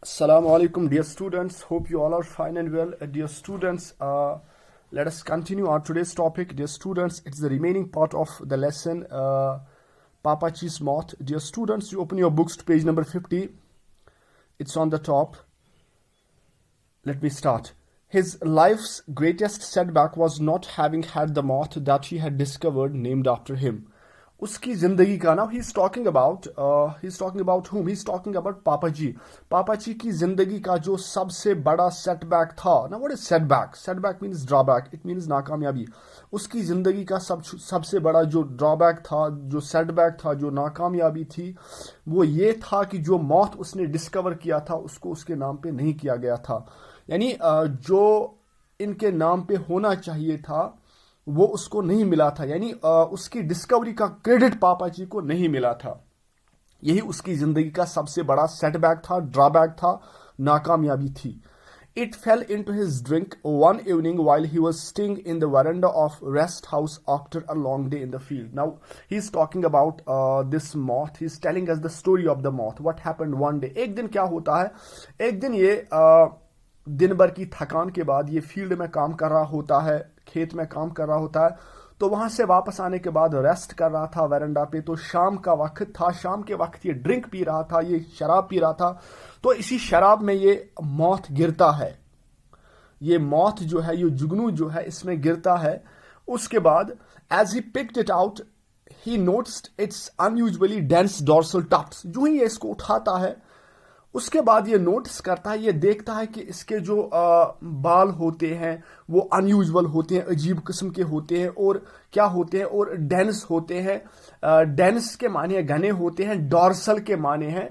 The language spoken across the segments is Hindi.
Assalamu alaikum, dear students. Hope you all are fine and well. Dear students, let us continue our today's topic. Dear students, it's the remaining part of the lesson, Papachi's Moth. Dear students, you open your books to page number 50. It's on the top. Let me start. His life's greatest setback was not having had the moth that he had discovered named after him. उसकी जिंदगी का ना he's talking about whom? He's talking about पापा जी की जिंदगी का जो सबसे बड़ा सेटबैक था ना. What is setback? Setback means drawback, it means नाकामयाबी. उसकी जिंदगी का सबसे बड़ा जो ड्रॉबैक था, जो सेटबैक था, जो नाकामयाबी थी, वो ये था कि जो मौत उसने डिस्कवर किया था उसको उसके नाम पे नहीं किया गया था. यानी जो इनके नाम पे होना चाहिए था वो उसको नहीं मिला था. यानी उसकी डिस्कवरी का क्रेडिट पापा जी को नहीं मिला था. यही उसकी जिंदगी का सबसे बड़ा सेटबैक था, ड्रॉबैक था, नाकामयाबी थी. It fell into his drink one evening while he was staying in the veranda of rest house after a long day in the field. Now he's talking about this moth. He's telling us the story of the moth. What happened one day? एक दिन क्या होता है? एक दिन ये दिन भर की थकान के बाद ये फील्ड में काम कर रहा होता है, खेत में काम कर रहा होता है. तो वहां से वापस आने के बाद रेस्ट कर रहा था वेरेंडा पे. तो शाम का वक्त था. शाम के वक्त ये ड्रिंक पी रहा था, ये शराब पी रहा था. तो इसी शराब में ये मौत गिरता है. ये मौत जो है, ये जुगनू जो है, इसमें गिरता है. उसके बाद as he picked it out he noticed its unusually dense dorsal tufts. जो ही ये इसको उठाता है उसके बाद ये नोटिस करता है, ये देखता है कि इसके जो बाल होते हैं वो अनयूजुअल होते हैं, अजीब किस्म के होते हैं. और क्या होते हैं? और डेंस होते हैं. डेंस के माने घने होते हैं. डॉर्सल के माने हैं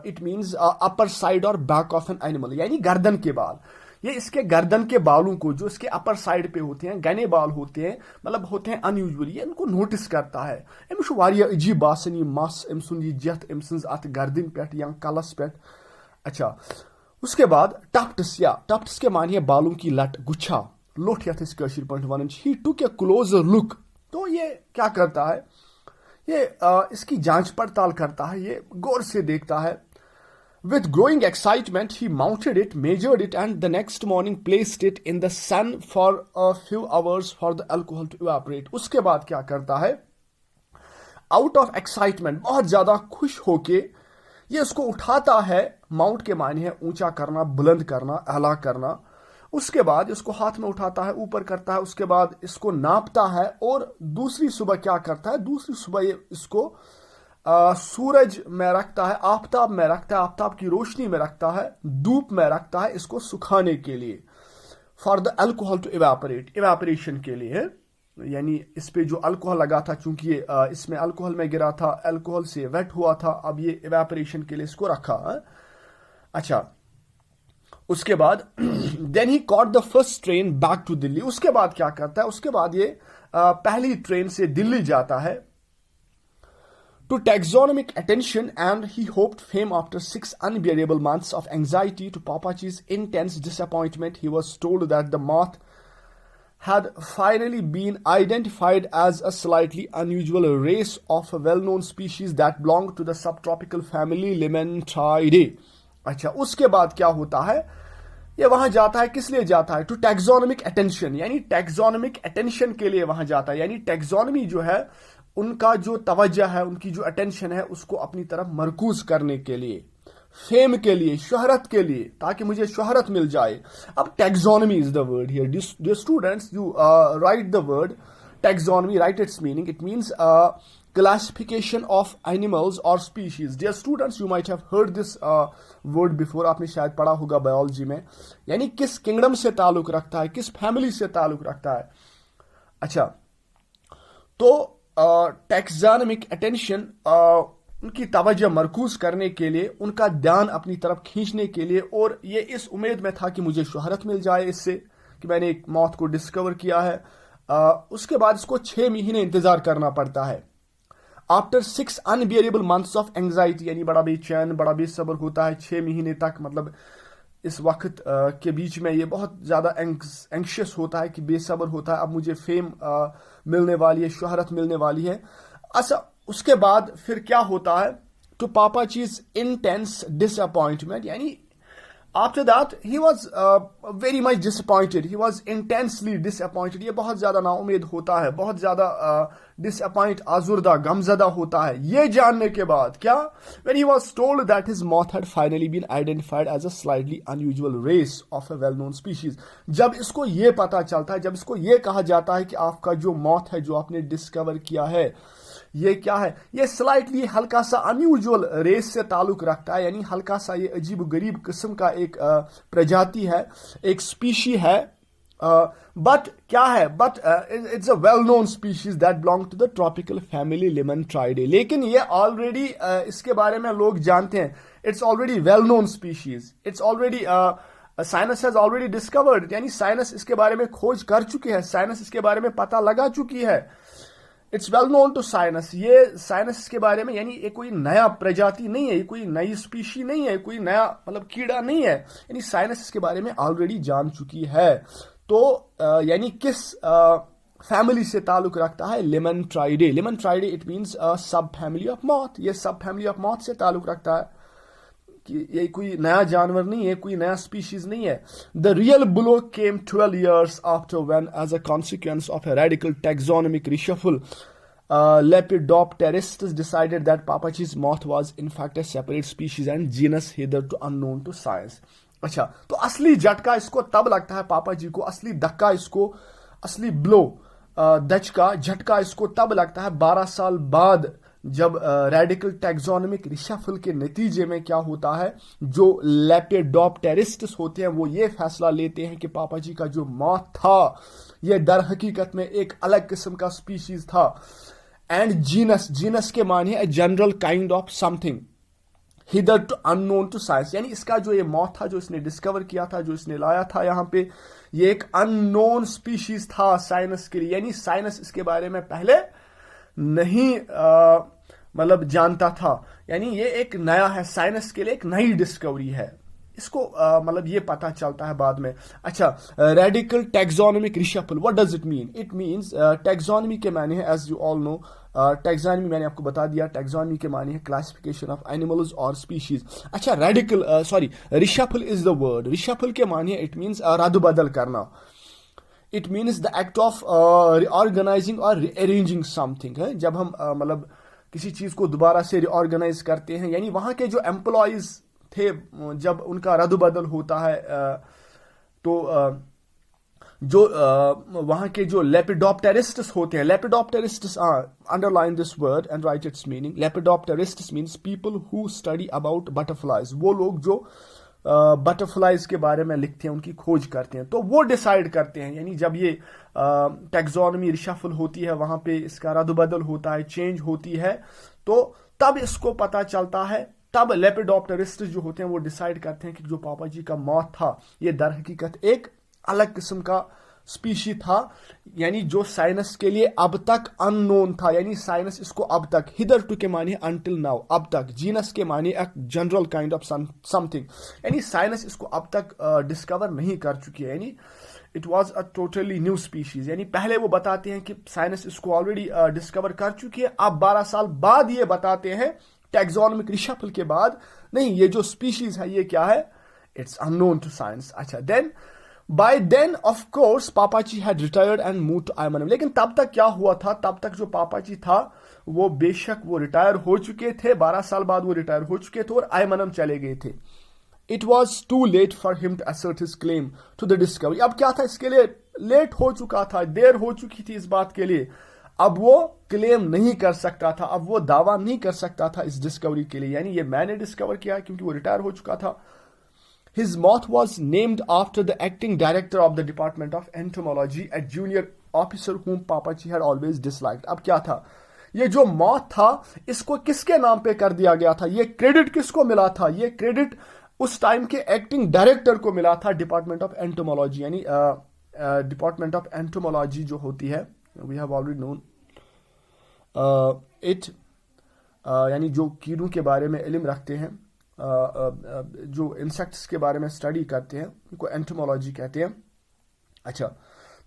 इट मींस अपर साइड और बैक ऑफ एन एनिमल, यानी गर्दन के बाल. ये इसके गर्दन के बालों को जो इसके अपर साइड पे होते हैं, घने बाल होते हैं, मतलब होते हैं अनयूजुअल. ये इनको नोटिस करता है. अमिस वारिया अजीब बासन ये मस अम सुंद ये जथ अम सन्स अत गर्दन पे या कलस पे. अच्छा, उसके बाद टफ्ट्स के मानिए बालों की लट, गुच्छा, लोट यथ कशीर point one. He took a closer look. तो ये क्या करता है? ये इसकी जांच पड़ताल करता है, ये गौर से देखता है. With growing excitement, he mounted it, measured it, and the next morning placed it in the sun for a few hours for the alcohol to evaporate. उसके बाद क्या करता है? Out of excitement, बहुत ज्यादा खुश होके ये उसको उठाता है. माउंट के माने है ऊंचा करना, बुलंद करना, आला करना. उसके बाद इसको हाथ में उठाता है, ऊपर करता है. उसके बाद इसको नापता है और दूसरी सुबह क्या करता है? दूसरी सुबह ये इसको सूरज में रखता है, आफताब में रखता है, आफताब की रोशनी में रखता है, धूप में रखता है, इसको सुखाने के लिए. For the alcohol to evaporate, evaporation के लिए. यानी इस पे जो अल्कोहल लगा था, चूंकि ये इसमें अल्कोहल में गिरा था, अल्कोहल से वेट हुआ था, अब ये इवेपोरेशन के लिए इसको रखा है. अच्छा, उसके बाद then he caught the first train back to Delhi. उसके बाद क्या करता है? उसके बाद ये पहली ट्रेन से दिल्ली जाता है to taxonomic attention, and he hoped fame after 6 unbearable months of anxiety. To Papachi's intense disappointment, he was told that the moth had finally been identified as a slightly unusual race of a well-known species that belonged to the subtropical family Limentidae. अच्छा, उसके बाद क्या होता है? ये वहां जाता है. किस लिए जाता है? टू टैक्सोनॉमिक अटेंशन, यानी टैक्सोनॉमिक अटेंशन के लिए वहां जाता है. यानी टैक्सोनॉमी जो है, उनका जो तवज्जो है, उनकी जो अटेंशन है, उसको अपनी तरफ मरकूज करने के लिए, फेम के लिए, शोहरत के लिए, ताकि मुझे शोहरत मिल जाए. अब taxonomy is the word here. Dear students, you write the word taxonomy, write its meaning. It means classification of animals और species. Dear students, you might have heard this word before. आपने शायद पढ़ा होगा बायोलॉजी में. यानी किस किंगडम से ताल्लुक रखता है, किस फैमिली से ताल्लुक रखता है. अच्छा, तो टैक्सोनॉमिक अटेंशन, उनकी तवज्जो मरकूज करने के लिए, उनका ध्यान अपनी तरफ खींचने के लिए, और ये इस उम्मीद में था कि मुझे शोहरत मिल जाए इससे, कि मैंने एक मौत को डिस्कवर किया है. उसके बाद इसको 6 महीने इंतजार करना पड़ता है. After 6 unbearable months of anxiety, यानी बड़ा बेचैन, बड़ा बेसब्र होता है 6 महीने तक. मतलब इस वक्त के बीच में ये बहुत ज़्यादा एंक्शियस होता है, कि बेसब्र होता है, अब मुझे फेम मिलने वाली है, शोहरत मिलने वाली है. अच्छा, उसके बाद फिर क्या होता है? to Papaji's intense disappointment. यानी after that he was very much disappointed. He was intensely disappointed. ये बहुत ज़्यादा नाउम्मीद होता है, बहुत ज़्यादा disappoint, आजुर्दा, गमज़दा होता है ये जानने के बाद क्या, when he was told that his moth had finally been identified as a slightly unusual race of a well-known species. जब इसको ये पता चलता है, जब इसको ये कहा जाता है कि आपका जो moth है जो आपने डिस्कवर किया है ये क्या है, ये स्लाइटली हल्का सा अनयूजुअल रेस से ताल्लुक रखता है, यानी हल्का सा ये अजीब गरीब किस्म का एक प्रजाति है, एक स्पीशी है, बट क्या है, but it's a well known species that belong to the tropical family Limnatridae. लेकिन ये ऑलरेडी इसके बारे में लोग जानते हैं, it's already well known species, it's already science has already discovered, यानी साइंस इसके बारे में खोज कर चुकी है, साइंस इसके बारे में पता लगा चुकी है. It's well known to science. ये साइंस के बारे में, यानी ये कोई नया प्रजाति नहीं है, ये कोई नई स्पीशी नहीं है, कोई नया मतलब कीड़ा नहीं है, यानी साइंस इसके बारे में ऑलरेडी जान चुकी है. तो यानी किस फैमिली से ताल्लुक रखता है, लिमनट्राइडे. लिमनट्राइडे इट मींस सब फैमिली ऑफ मॉथ. ये सब फैमिली ऑफ मॉथ से ताल्लुक रखता है कि ये कोई नया जानवर नहीं है, कोई नया स्पीशीज नहीं है. The real blow came 12 years after when, as a consequence of a radical taxonomic reshuffle, Lepidopteristus decided that Papachi's moth was in fact a separate species and genus hitherto unknown to science. अच्छा, तो असली झटका इसको तब लगता है पापा जी को, असली धक्का इसको, असली ब्लो दचका झटका इसको तब लगता है 12 साल बाद, जब रेडिकल टैक्सोनॉमिक रिशफल के नतीजे में क्या होता है, जो लेपिडोप्टेरिस्ट्स होते हैं वो ये फैसला लेते हैं कि पापा जी का जो मॉथ था ये दर हकीकत में एक अलग किस्म का स्पीशीज था. एंड जीनस, जीनस के माने a general kind of something hitherto unknown to science, यानी इसका जो ये मॉथ था जो इसने डिस्कवर किया था, जो इसने लाया था यहाँ पे, ये एक अननोन स्पीशीज था साइंस के लिए, यानी साइंस इसके बारे में पहले नहीं मतलब जानता था, यानी ये एक नया है, साइंस के लिए एक नई डिस्कवरी है, इसको मतलब ये पता चलता है बाद में. अच्छा, radical taxonomic reshuffle, what does it mean? It means taxonomy के माने है, as you all know, taxonomy मैंने आपको बता दिया, टैक्सोनॉमी के माने है क्लासिफिकेशन ऑफ एनिमल्स और स्पीशीज. अच्छा, radical reshuffle is the word. Reshuffle के माने इट मींस रद्द-बदल करना. It means the act of reorganising और रीअरेंजिंग समथिंग है. जब हम मतलब किसी चीज को दोबारा से रिऑर्गेनाइज करते हैं, यानी वहां के जो एम्प्लॉयज थे जब उनका रद्द-बदल होता है, तो जो वहां के जो लेपिडोप्टेरिस्ट्स होते हैं, lepidopterists, underline this word and write its meaning. Lepidopterists means people who study about butterflies. वो लोग जो बटरफ्लाइज के बारे में लिखते हैं, उनकी खोज करते हैं, तो वो डिसाइड करते हैं, यानी जब ये टैक्सोनॉमी रिशफल होती है, वहां पे इसका रद्द-बदल होता है, चेंज होती है, तो तब इसको पता चलता है, तब लेपिडोप्टेरिस्ट जो होते हैं वो डिसाइड करते हैं कि जो पापा जी का मॉथ था ये दर हकीकत एक अलग किस्म का स्पीशी था, यानी जो साइंस के लिए अब तक अननोन था, यानी साइंस इसको अब तक, हिदर टू के माने अनटिल नाउ, अब तक, जीनस के माने एक जनरल काइंड ऑफ समथिंग, यानी साइंस इसको अब तक डिस्कवर नहीं कर चुकी है, यानी it was a totally new species. यानी पहले वो बताते हैं कि साइंस इसको ऑलरेडी डिस्कवर कर चुकी है, अब 12 साल बाद ये बताते हैं टैक्सोनॉमिक रिशफल के बाद, नहीं ये जो स्पीशीज है ये क्या है, इट्स अननोन टू साइंस. अच्छा, then by then of course Papaji had retired and move to Ayemenem. लेकिन तब तक क्या हुआ था, तब तक जो पापाजी था वो बेशक वो रिटायर हो चुके थे, 12 साल बाद वो रिटायर हो चुके थे और आयमनम चले गए थे. It was too late for him to assert his claim to the discovery. अब क्या था, इसके लिए लेट हो चुका था, देर हो चुकी थी इस बात के लिए, अब वो क्लेम नहीं कर सकता था, अब वो दावा नहीं कर सकता था इस डिस्कवरी के लिए, यानी ये मैंने डिस्कवर किया क्योंकि वो रिटायर हो चुका था. His moth was named after the acting director of the Department of Entomology, a junior officer whom Papaji had always disliked. अब क्या था, ये जो मॉथ था इसको किसके नाम पे कर दिया गया था, ये क्रेडिट किसको मिला था, ये क्रेडिट उस टाइम के एक्टिंग डायरेक्टर को मिला था, डिपार्टमेंट ऑफ एंटोमोलॉजी, यानी डिपार्टमेंट ऑफ एंटोमोलॉजी जो होती है, we have already known it, यानी जो कीड़ों के बारे में इल्म रखते हैं, जो इंसेक्ट्स के बारे में स्टडी करते हैं, उनको एंटोमोलॉजी कहते हैं. अच्छा,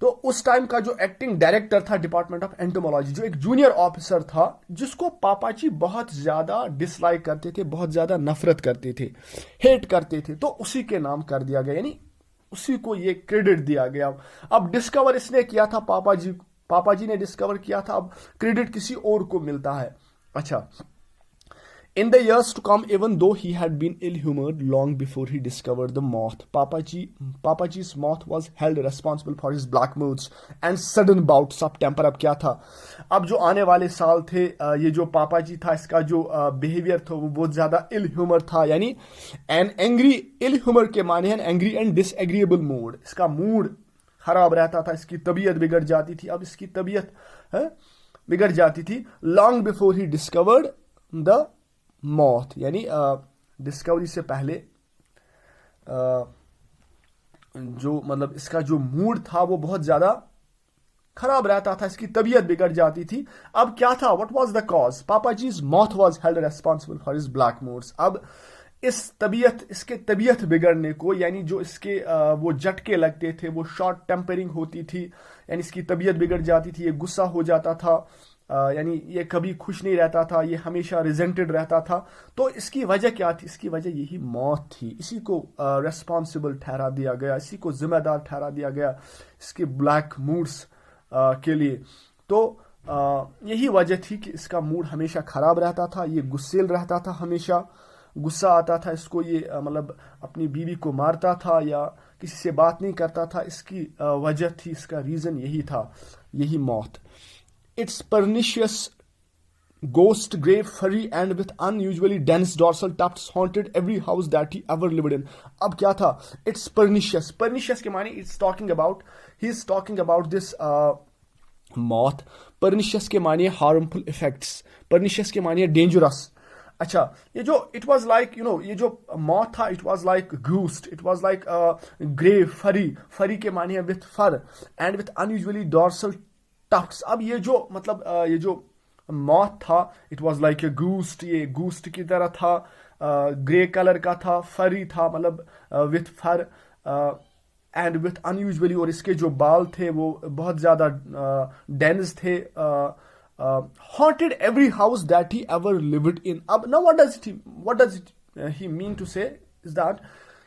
तो उस टाइम का जो एक्टिंग डायरेक्टर था डिपार्टमेंट ऑफ एंटोमोलॉजी, जो एक जूनियर ऑफिसर था, जिसको पापाची बहुत ज्यादा डिसलाइक करते थे, बहुत ज्यादा नफरत करते थे, हेट करते थे, तो उसी के नाम कर दिया गया, यानी उसी को ये क्रेडिट दिया गया। अब डिस्कवर इसने किया था, पापा जी ने डिस्कवर किया था, अब क्रेडिट किसी और को मिलता है। अच्छा, in the years to come, even though he had been ill-humored long before he discovered the moth, Papaji's moth was held responsible for his black moods and sudden bouts of temper। अब क्या था, अब जो आने वाले साल थे, ये जो पापाजी था, इसका जो बिहेवियर था वो बहुत ज्यादा इल ह्यूमर था, यानी एन एंग्री, इल ह्यूमर के माने हैं एंग्री एंड डिसएग्रीएबल मूड। इसका मूड खराब रहता था, इसकी तबीयत बिगड़ जाती थी। अब इसकी तबीयत बिगड़ जाती थी long before he discovered the मौत, यानी डिस्कवरी से पहले जो मतलब इसका जो मूड था वो बहुत ज्यादा खराब रहता था, इसकी तबीयत बिगड़ जाती थी। अब क्या था, what was the cause, Papaji's moth was held responsible for his black moods. अब इसके तबीयत बिगड़ने को, यानी जो इसके वो झटके लगते थे, वो शॉर्ट टेम्परिंग होती थी, यानी इसकी तबीयत बिगड़ जाती थी, ये गुस्सा हो जाता था, यानी ये कभी खुश नहीं रहता था, ये हमेशा रिजेंटेड रहता था। तो इसकी वजह क्या थी, इसकी वजह यही मौत थी। इसी को रेस्पॉन्सिबल ठहरा दिया गया, इसी को जिम्मेदार ठहरा दिया गया इसके ब्लैक मूड्स के लिए। तो यही वजह थी कि इसका मूड हमेशा खराब रहता था, ये गुस्सेल रहता था, हमेशा गुस्सा आता था इसको, ये मतलब अपनी बीवी को मारता था या किसी से बात नहीं करता था। इसकी वजह थी, इसका रीजन यही था, यही मौत। Its pernicious ghost, grey, furry, and with unusually dense dorsal tufts haunted every house that he ever lived in। अब क्या था, it's pernicious, pernicious के माने he is talking about this moth। pernicious के माने harmful effects, pernicious के माने dangerous। अच्छा, ये जो it was like, ये जो moth था, it was like ghost, it was like grey, furry के माने है with fur and with unusually dorsal Tufts. अब ये जो मतलब ये जो मॉथ था, इट वाज लाइक ए गूस्ट, ये गूस्ट की तरह था, ग्रे कलर का था, फरी था, मतलब with fur and with unusually, और इसके जो बाल थे वो बहुत ज्यादा डेंस थे। Haunted every house that he ever lived in. अब ना what does he mean to say is that,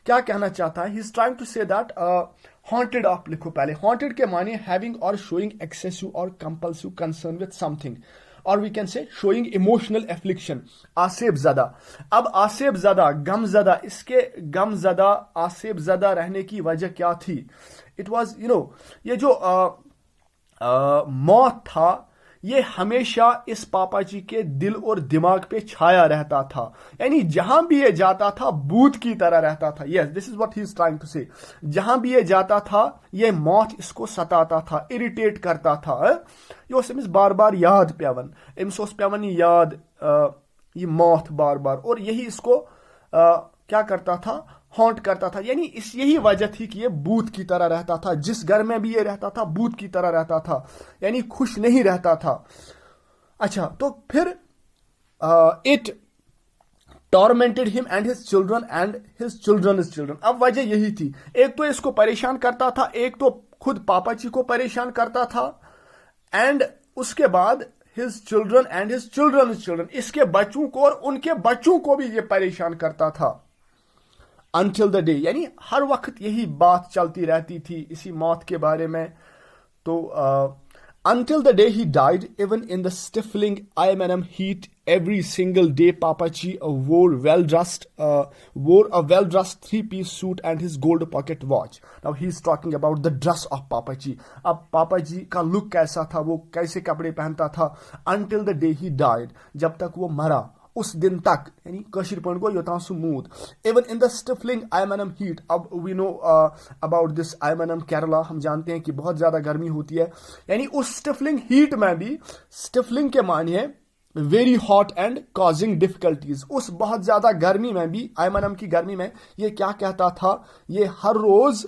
क्या कहना चाहता है, he is trying to say that haunted, आप लिखो पहले, हॉन्टेड के माने हैविंग और शोइंग एक्सेसिव और कंपल्सिव कंसर्न विद समथिंग, और we can say showing emotional affliction, आसेब ज़दा। अब आसेब ज़दा, गम ज़दा, इसके गम ज़दा, आसेब ज़दा रहने की वजह क्या थी, इट वाज ये जो मौत था, ये हमेशा इस पापाजी के दिल और दिमाग पे छाया रहता था, यानी जहां भी ये जाता था भूत की तरह रहता था। Yes, this is what he is trying to say. जहां भी ये जाता था ये मौत इसको सताता था, इरिटेट करता था। ये अमिस बार बार याद पेवन, अमिस पेवन याद ये मौत बार बार, और यही इसको क्या करता था, हॉन्ट करता था। यानी यही वजह थी कि ये भूत की तरह रहता था, जिस घर में भी ये रहता था भूत की तरह रहता था, यानी खुश नहीं रहता था। अच्छा, तो फिर it tormented him and his children and his children children. अब वजह यही थी, एक तो इसको परेशान करता था, एक तो खुद पापाजी को परेशान करता था, एंड उसके बाद his children and his children, इसके बच्चों को और उनके बच्चों को भी ये परेशान करता था। Until the day, यानी हर वक्त यही बात चलती रहती थी इसी मौत के बारे में। तो until the day he died, even in the stifling IMNM heat, every single day Papaji wore a well-dressed three-piece suit and his gold pocket watch. Now he is talking about the dress of Papaji. अब पापाजी का लुक कैसा था, वो कैसे कपड़े पहनता था, until the day he died, जब तक वो मरा उस दिन तक, यानी कशीर पॉइंट को योता smooth. Even in the stifling Ayemenem heat, अब we know about this Ayemenem Kerala, हम जानते हैं कि बहुत ज्यादा गर्मी होती है, यानी उस स्टिफलिंग हीट में भी, स्टिफलिंग के मानिए very hot and causing difficulties, उस बहुत ज्यादा गर्मी में भी, आईएमएनएम की गर्मी में ये क्या कहता था, ये हर रोज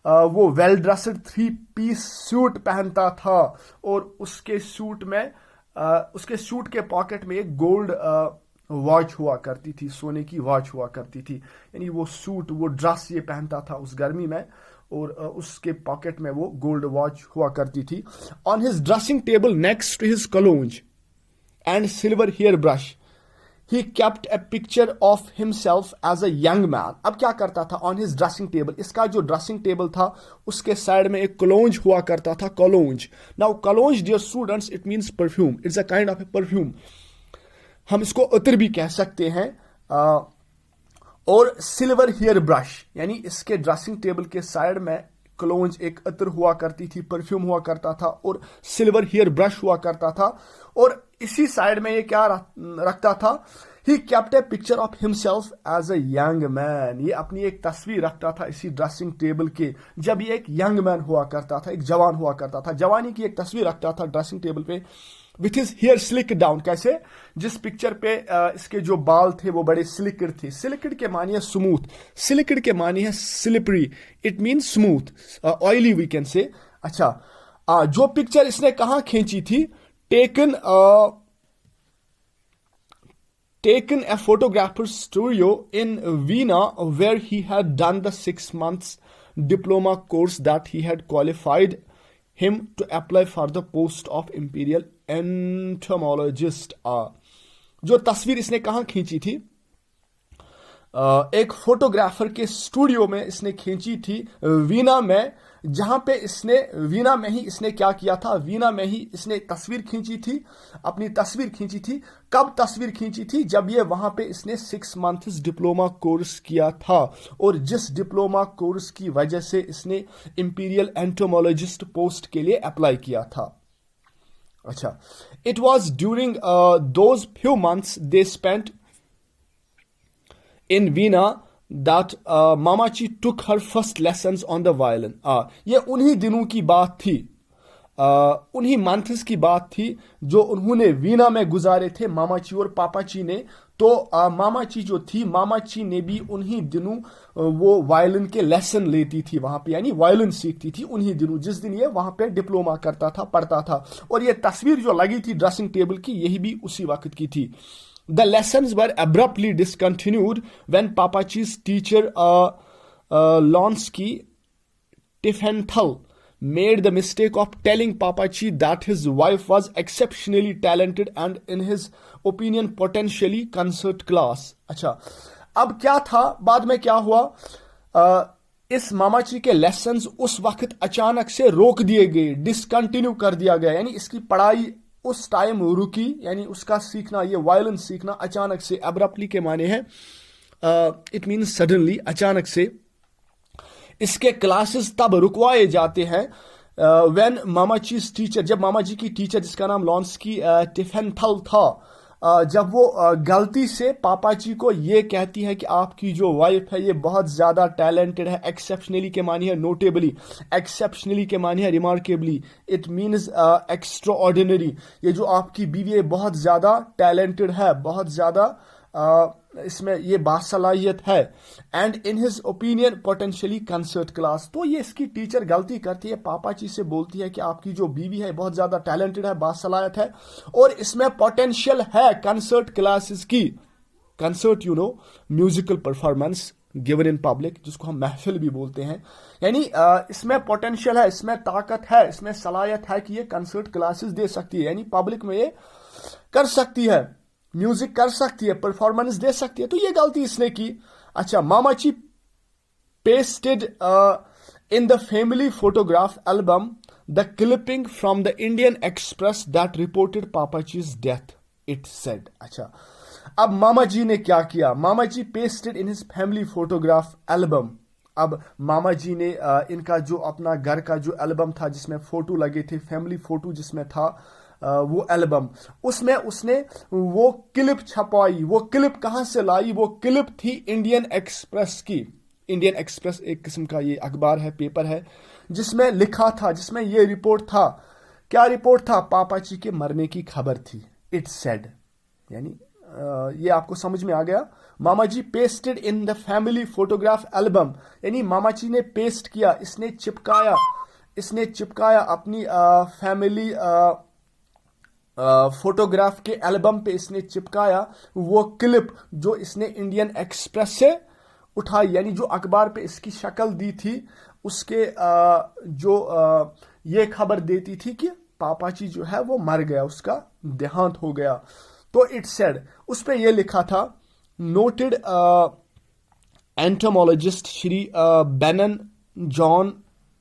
वो वेल ड्रेस्ड 3-piece सूट पहनता था, और उसके सूट में उसके सूट के पॉकेट में एक गोल्ड वॉच हुआ करती थी, सोने की वॉच हुआ करती थी। यानी वो सूट, वो ड्रेस ये पहनता था उस गर्मी में, और उसके पॉकेट में वो गोल्ड वॉच हुआ करती थी. On his dressing table next to his cologne and silver hair brush he kept a picture of himself as a young man. अब क्या करता था on his dressing table, इसका जो ड्रेसिंग टेबल था उसके साइड में एक कलोंज हुआ करता था, cologne. Now cologne dear students it means perfume, it's a kind of a perfume. हम इसको अतर भी कह सकते हैं. और सिल्वर हेयर ब्रश, यानी इसके ड्रेसिंग टेबल के साइड में कलोंज एक अतर हुआ करती थी, परफ्यूम हुआ करता था, और सिल्वर हेयर ब्रश हुआ करता था. और इसी साइड में ये क्या रखता था, he kept a picture of himself as a young man. ये अपनी एक तस्वीर रखता था इसी ड्रेसिंग टेबल के, जब ये एक यंग मैन हुआ करता था, एक जवान हुआ करता था, जवानी की एक तस्वीर रखता था ड्रेसिंग टेबल पे. With his hair slick down, कैसे, जिस पिक्चर पे इसके जो बाल थे वो बड़े स्लिकड थे. स्लिकड के मानी है स्मूथ, स्लिकड के मानी है slippery, it means smooth, oily we can say. अच्छा, जो पिक्चर इसने कहां खींची थी, taken a photographer's studio in Vienna where he had done the 6 months diploma course that he had qualified him to apply for the post of imperial entomologist. जो तस्वीर इसने कहाँ खींची थी, एक फोटोग्राफर के स्टूडियो में इसने खींची थी, वीना में, जहां पे इसने वीना में ही इसने क्या किया था, वीना में ही इसने तस्वीर खींची थी, अपनी तस्वीर खींची थी. कब तस्वीर खींची थी, जब ये वहां पे इसने 6 मंथ्स डिप्लोमा कोर्स किया था, और जिस डिप्लोमा कोर्स की वजह से इसने इंपीरियल एंटोमोलॉजिस्ट पोस्ट के लिए अप्लाई किया था. अच्छा, it was during those few months they spent in Vienna that Mamachi took her first lessons on the violin. ये उन्हीं दिनों की बात थी, उन्हीं मंथ्स की बात थी जो उन्होंने वीना में गुजारे थे, मामाची और पापाची ने. तो मामाची जो थी, मामाची ने भी उन्हीं दिनों वो वायलिन के लेसन लेती थी वहां पे, यानी वायलिन सीखती थी उन्हीं दिनों जिस दिन ये वहां पे डिप्लोमा करता था, पढ़ता था. और ये तस्वीर जो लगी थी ड्रेसिंग टेबल की, यही भी उसी वक्त की थी. The lessons were abruptly discontinued when Papachi's teacher Lonsky Tiefenthal made the mistake of telling Papachi that his wife was exceptionally talented and in his opinion potentially concert class. अच्छा, अब क्या था, बाद में क्या हुआ, इस मामाची के लेसन्स उस वक्त अचानक से रोक दिए गए, डिसकंटिन्यू कर दिया गया, यानी इसकी पढ़ाई उस टाइम रुकी, यानी उसका सीखना, ये वायलिन सीखना अचानक से, एब्रप्टली के माने हैं इट मीन्स सडनली, अचानक से. इसके क्लासेस तब रुकवाए जाते हैं व्हेन मामाची टीचर, जब मामाजी की टीचर जिसका नाम लॉन्स्की टिफेंथल था, जब वो गलती से पापाजी को ये कहती है कि आपकी जो वाइफ है ये बहुत ज्यादा टैलेंटेड है. एक्सेप्शनली के मानी है नोटेबली, एक्सेप्शनली के मानी है remarkably, it means extra ordinary. ये जो आपकी बीवी है बहुत ज्यादा टैलेंटेड है, बहुत ज्यादा इसमें ये बासलाहियत है. And in his opinion potentially concert class. तो ये इसकी टीचर गलती करती है, पापाची से बोलती है कि आपकी जो बीवी है बहुत ज्यादा टैलेंटेड है, बासलाहियत है, और इसमें पोटेंशियल है कंसर्ट क्लासेस की. Concert you know, musical performance given in public, जिसको हम महफिल भी बोलते हैं. यानी इसमें पोटेंशियल है, इसमें ताकत है, इसमें सलाहियत है कि ये कंसर्ट क्लासेस दे सकती है, यानी पब्लिक में ये कर सकती है, म्यूजिक कर सकती है, परफॉर्मेंस दे सकती है. तो ये गलती इसने की. अच्छा, Mammachi pasted in the family photograph album the clipping from the Indian Express that reported Pappachi's death, it said. अच्छा, अब मामा जी ने क्या किया, मामा जी pasted in his family photograph album. अब मामा जी ने इनका जो अपना घर का जो एल्बम था जिसमें फोटो लगे थे, फैमिली फोटो जिसमें था, वो एल्बम, उसमें उसने वो क्लिप छपवाई. वो क्लिप कहां से लाई, वो क्लिप थी इंडियन एक्सप्रेस की. इंडियन एक्सप्रेस एक किस्म का ये अखबार है, पेपर है, जिसमें लिखा था, जिसमें ये रिपोर्ट था. क्या रिपोर्ट था, पापाची के मरने की खबर थी. इट सेड, यानी ये आपको समझ में आ गया. मामा जी pasted in the family photograph album, यानी मामा जी ने पेस्ट किया, इसने चिपकाया अपनी फैमिली फोटोग्राफ के एल्बम पे इसने चिपकाया वो क्लिप जो इसने इंडियन एक्सप्रेस से उठाई, यानी जो अखबार पे इसकी शक्ल दी थी उसके ये खबर देती थी कि पापाची जो है वो मर गया, उसका देहांत हो गया। तो इट सेड, उस पे ये लिखा था, noted entomologist Shri Benaan John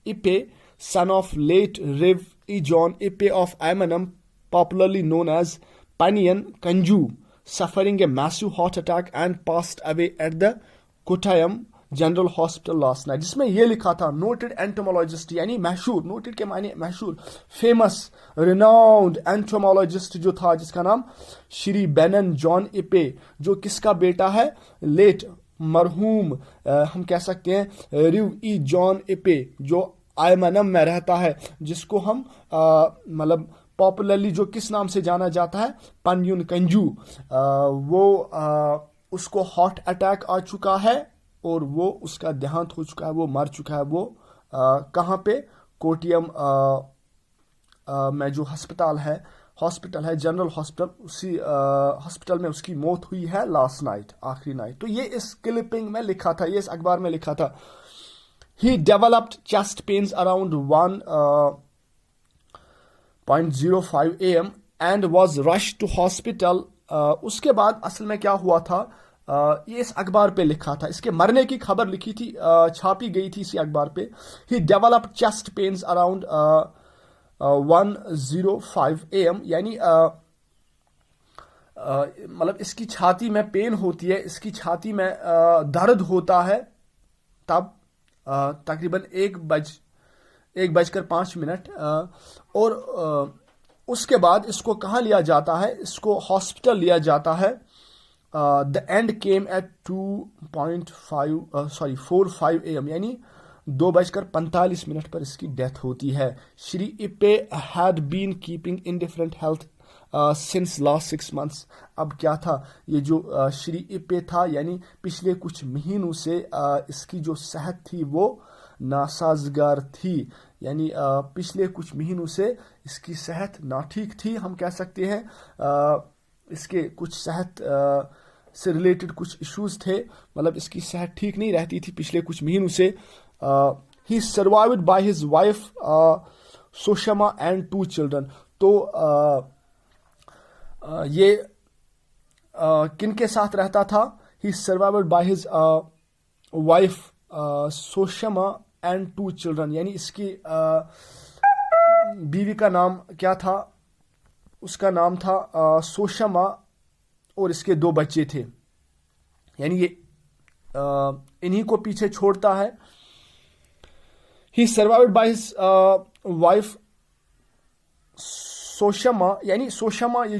Ipe, son of late Rev. E. John Ipe of Aimanam, popularly known as Paniyan Kanju, suffering a massive heart attack and passed away at the Kottayam General Hospital last night। जिसमें ये लिखा था noted entomologist, यानी मशहूर, noted के माने मशहूर, famous renowned entomologist जो था, जिसका नाम श्री बेनन जॉन इपे, जो किसका बेटा है, लेट मरहूम हम कह सकते हैं रिव ई जॉन इपे, जो आयमनम में रहता है, जिसको हम मतलब पॉपुलरली जो किस नाम से जाना जाता है, पन्युन कंजू। वो उसको हार्ट अटैक आ चुका है और वो उसका देहांत हो चुका है, वो मर चुका है। वो कहाँ पे, कोटियम में जो हॉस्पिटल है जनरल हॉस्पिटल, उसी हॉस्पिटल में उसकी मौत हुई है लास्ट नाइट, आखिरी नाइट। तो ये इस क्लिपिंग में लिखा था, ये इस अखबार में लिखा था। He developed chest pains around 1:05 a.m. and was rushed to hospital। उसके बाद असल में क्या हुआ था, ये इस अखबार पे लिखा था, इसके मरने की खबर लिखी थी, छापी गई थी इसी अखबार पे। He developed chest pains around 1:05 a.m. यानी मतलब इसकी छाती में पेन होती है, इसकी छाती में दर्द होता है, तब तकरीबन 1:05 और उसके बाद इसको कहाँ लिया जाता है, इसको हॉस्पिटल लिया जाता है। The end came at 4:05 AM, यानी 2:45 पर इसकी डेथ होती है। Shri Ipe had been keeping indifferent health since last 6 months। अब क्या था, ये जो श्री इपे था, यानी पिछले कुछ महीनों से इसकी जो सेहत थी वो नासाजगार थी, यानी पिछले कुछ महीनों से इसकी सेहत ना ठीक थी, हम कह सकते हैं। इसके कुछ सेहत से रिलेटेड कुछ इश्यूज थे, मतलब इसकी सेहत ठीक नहीं रहती थी पिछले कुछ महीनों से। He survived by his wife Soshamma and 2 children। तो ये किन के साथ रहता था, he survived by his wife Soshamma and 2 children, यानी इसकी बीवी का नाम क्या था, उसका नाम था सोशमा, और इसके 2 बच्चे थे, यानी ये इन्हीं को पीछे छोड़ता है। He survived by his wife Soshamma, यानी सोशमा ये